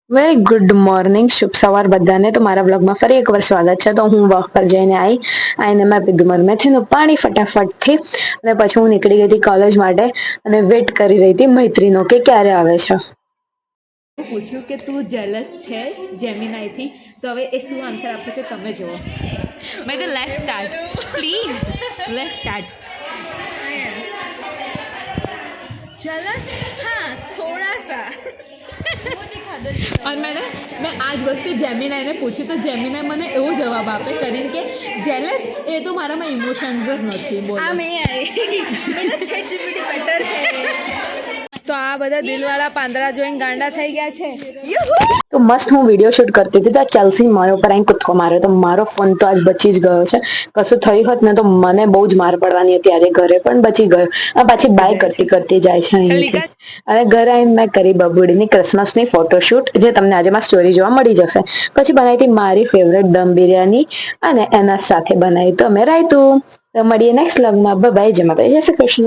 Very good morning, શુભ સવાર બધાને. તો મારા બ્લોગમાં ફરી એકવાર સ્વાગત છે. તો હું વોક પર જઈને આવીને મેં પીધું મારું મેથીનું પાણી ફટાફટથી, અને પછી હું નીકળી ગઈ હતી કોલેજ માટે અને વેઇટ કરી રહી હતી મૈત્રીનો કે ક્યારે આવે છે. પૂછ્યું કે તું જેલસ છે જેમિનાઈથી, તો હવે એ શું આન્સર આપે છે તમે જુઓ. મેં તો let's start, please let's start. Jealous हाँ थोड़ा सा અને મેં આ જ વસ્તુ જેમિનાઈને પૂછ્યું, તો જેમિનાઈ મને એવો જવાબ આપે કરીને કે જેલસ એ તો મારામાં ઇમોશન્સ જ નથી. બોલો. हाँ मैं आई मेरा चैट जीपीटी बेटर है. તો આ બધા દિલવાળા પાંદડા જોઈને ગાંડા થઈ ગયા છે. તો મસ્ત હું વિડીયો શૂટ કરતી હતી તો આ ચેલ્સી મારા ઉપર આવીને કૂદકો માર્યો, તો મારો ફોન તો આજ બચી જ ગયો છે. કશું થયું હોત ને તો મને બહુ જ માર પડવાની હતી. આજે ઘરે પણ બચી ગયો. આ પાછી બાય કરતી કરતી જાય છે અહીંથી. અને ઘરે આવીને મેં કરી બબુડીની ક્રિસમસની ફોટોશૂટ, જે તમને આજે માં સ્ટોરી જોવા મળી જશે. પછી બનાવી હતી મારી ફેવરેટ દમ બિરયાની, અને એના સાથે બનાવી તો અમે રાયતું. તો મળીએ નેક્સ્ટ વ્લોગમાં. બાય, જય માતાજી, જય શ્રી કૃષ્ણ.